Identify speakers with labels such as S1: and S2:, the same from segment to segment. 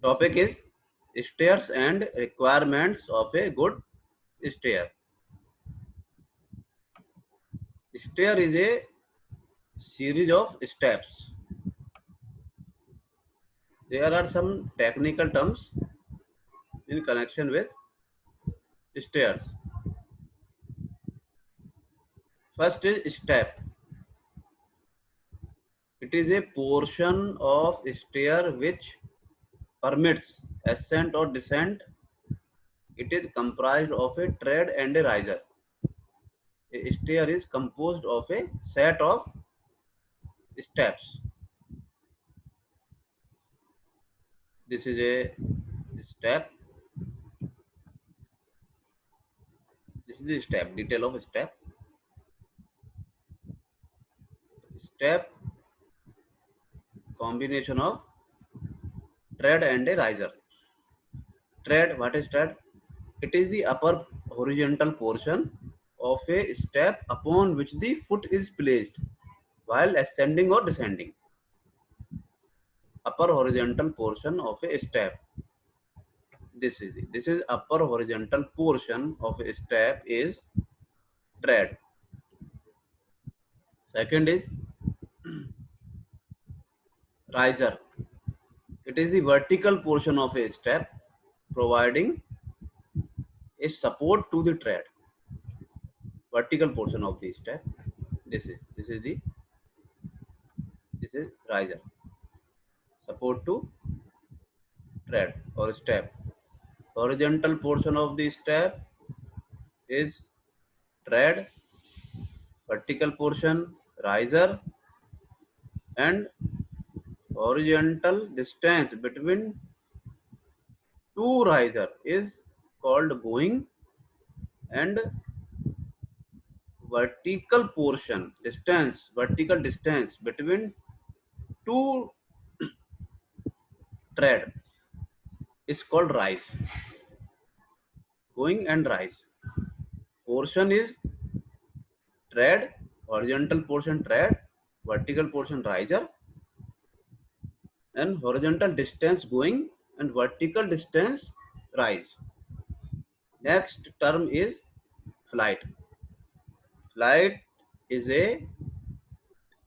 S1: Topic is stairs and requirements of a good stair. Stair is a series of steps. There are some technical terms in connection with stairs. First is step. It is a portion of stair which permits ascent or descent. It is comprised of a tread and a riser. A stair is composed of a set of steps. This is a step. This is the step, detail of step. Step combination of tread and a riser. Tread, what is tread? It is the upper horizontal portion of a step upon which the foot is placed while ascending or descending. Upper horizontal portion of a step. This is upper horizontal portion of a step is tread. Second is riser. It is the vertical portion of a step providing a support to the tread. Vertical portion of the step. This is riser. Support to tread or step. Horizontal portion of the step is tread, vertical portion riser, and horizontal distance between two riser is called going, and vertical distance between two tread is called rise. Going and rise. Portion is tread, horizontal portion tread, vertical portion riser, and horizontal distance going and vertical distance rise. Next term is flight. Flight is a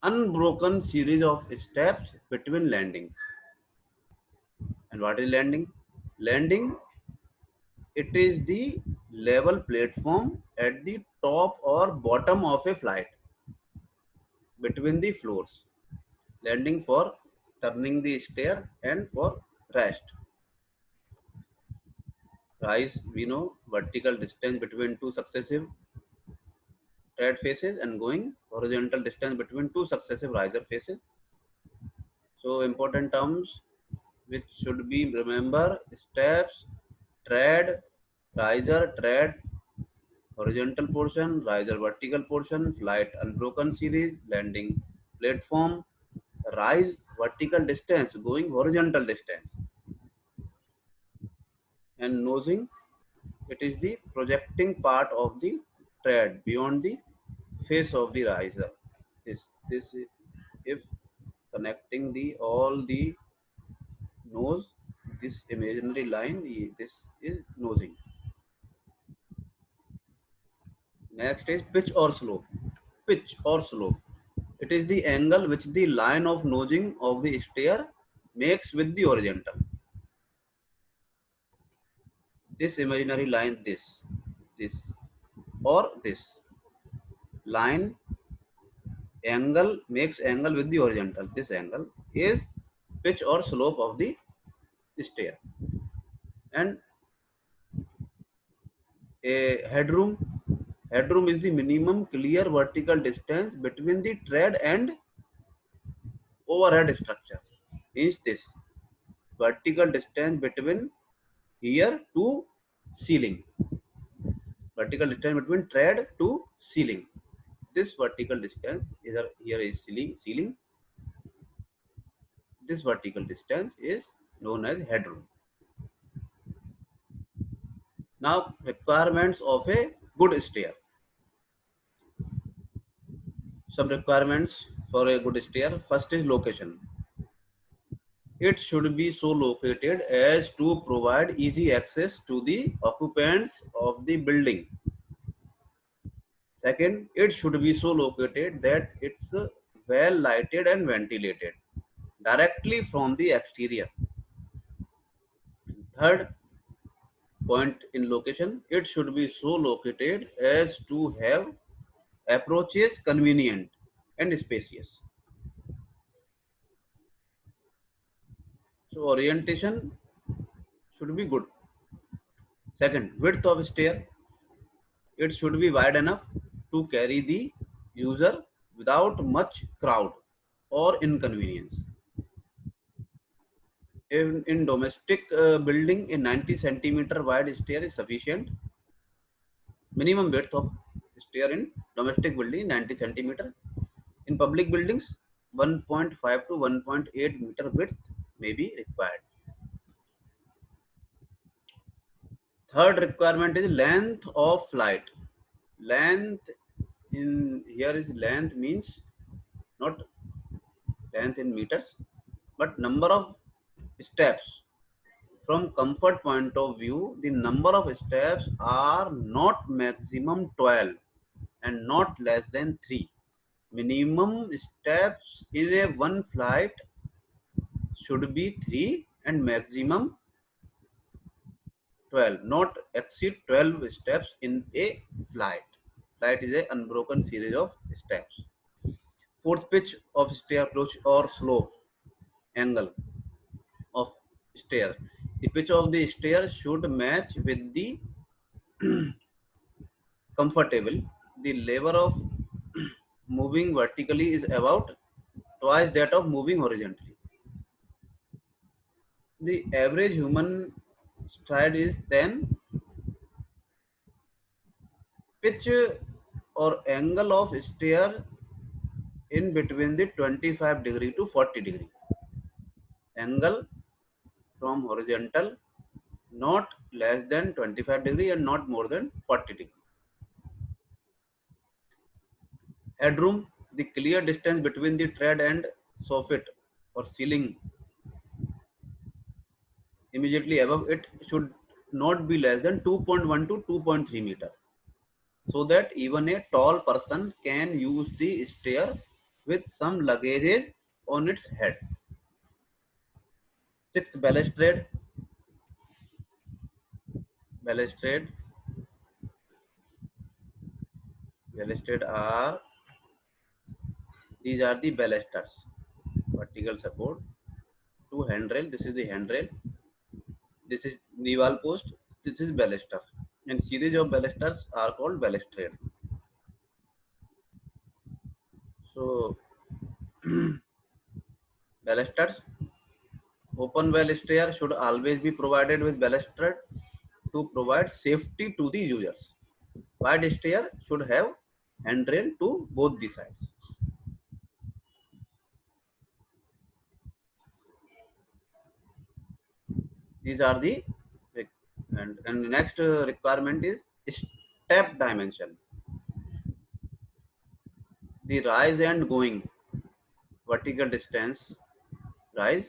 S1: unbroken series of steps between landings. And what is landing? Landing, it is the level platform at the top or bottom of a flight between the floors. Landing for turning the stair and for rest. Rise, we know, vertical distance between two successive tread faces, and going, horizontal distance between two successive riser faces. So important terms which should be remember: steps, tread, riser, tread, horizontal portion, riser, vertical portion, flight, unbroken series, landing, platform, rise, vertical distance, going, horizontal distance, and nosing. It is the projecting part of the tread beyond the face of the riser. This if connecting the all the nose, this imaginary line, this is nosing. Next is pitch or slope. Pitch or slope. It is the angle which the line of nosing of the stair makes with the horizontal. This imaginary line, this, or this line angle makes angle with the horizontal. This angle is pitch or slope of the stair. And a headroom. Headroom is the minimum clear vertical distance between the tread and overhead structure. Means this vertical distance between here to ceiling. Vertical distance between tread to ceiling. This vertical distance is here is ceiling. This vertical distance is known as headroom. Now requirements of a good stair. Some requirements for a good stair. First is location. It should be so located as to provide easy access to the occupants of the building. Second, it should be so located that it's well lighted and ventilated directly from the exterior. Third point in location, it should be so located as to have approaches convenient and spacious. So orientation should be good. Second, width of stair, it should be wide enough to carry the user without much crowd or inconvenience. In domestic building, a 90 centimeter wide stair is sufficient. Minimum width of stair in domestic building 90 centimeter. In public buildings, 1.5 to 1.8 meter width may be required. Third requirement is length of flight. Length in here is length means not length in meters, but number of steps. From comfort point of view, the number of steps are not maximum 12 and not less than 3. Minimum steps in a one flight should be 3 and maximum 12, not exceed 12 steps in a flight. Flight is an unbroken series of steps. Fourth, pitch of stair approach or slope angle of stair. The pitch of the stair should match with the comfortable. The lever of moving vertically is about twice that of moving horizontally. The average human stride is then pitch or angle of stair in between the 25 degree to 40 degree. Angle from horizontal not less than 25 degree and not more than 40 degree. Headroom, the clear distance between the tread and soffit or ceiling immediately above it should not be less than 2.1 to 2.3 meter, so that even a tall person can use the stair with some luggage on its head. Sixth, balustrade. Balustrade. Balustrade are these are the balusters. Vertical support. Two handrail. This is the handrail. This is the wall post. This is baluster. And series of balusters are called balustrade. So balusters. Open well stair should always be provided with balustrade to provide safety to the users. Wide stair should have handrail to both the sides. These are the and the next requirement is step dimension. The rise and going vertical distance rise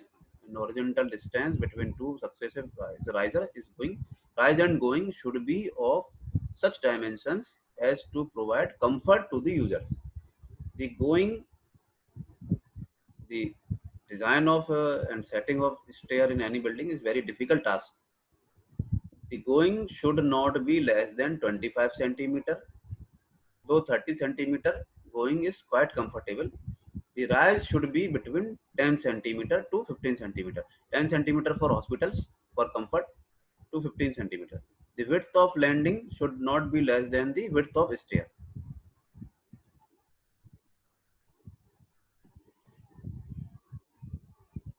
S1: and horizontal distance between two successive riser is going. Rise and going should be of such dimensions as to provide comfort to the users. The going, the design of and setting of stair in any building is very difficult task. The going should not be less than 25 centimeter, though 30 centimeter going is quite comfortable. The rise should be between 10 centimeter to 15 centimeter. 10 centimeter for hospitals for comfort to 15 centimeter. The width of landing should not be less than the width of stair.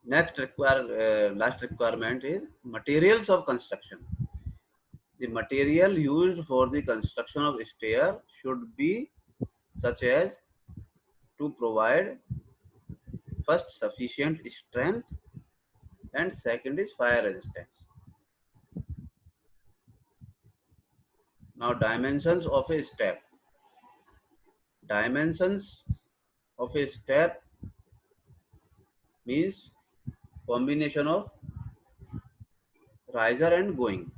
S1: Last requirement is materials of construction. The material used for the construction of stair should be such as to provide first sufficient strength and second is fire resistance. Now dimensions of a step. Dimensions of a step means combination of riser and going.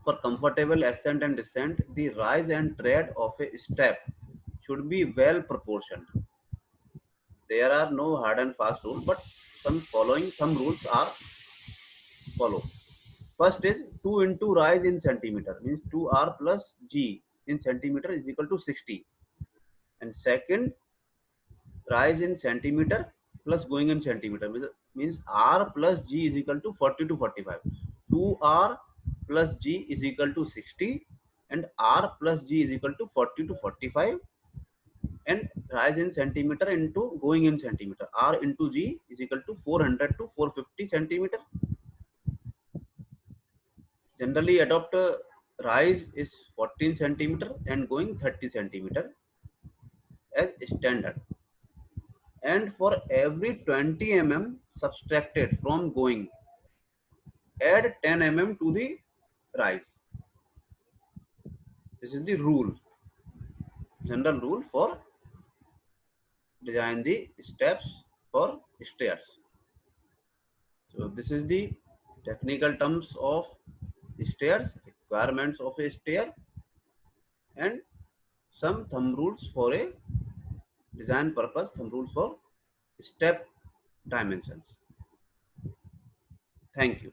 S1: For comfortable ascent and descent, the rise and tread of a step should be well proportioned. There are no hard and fast rules, but some rules are follow. First is 2 into rise in centimeter, means 2r plus g in centimeter is equal to 60. And second, rise in centimeter plus going in centimeter means r plus g is equal to 40 to 45. 2r plus g is equal to 60 and r plus g is equal to 40 to 45, and rise in centimeter into going in centimeter, r into g is equal to 400 to 450 centimeter. Generally adopt rise is 14 centimeter and going 30 centimeter as standard. And for every 20 mm subtracted from going, add 10 mm to the rise. This is the rule, general rule for design the steps for stairs. So this is the technical terms of stairs, requirements of a stair, and some thumb rules for a design purpose, thumb rules for step dimensions. Thank you.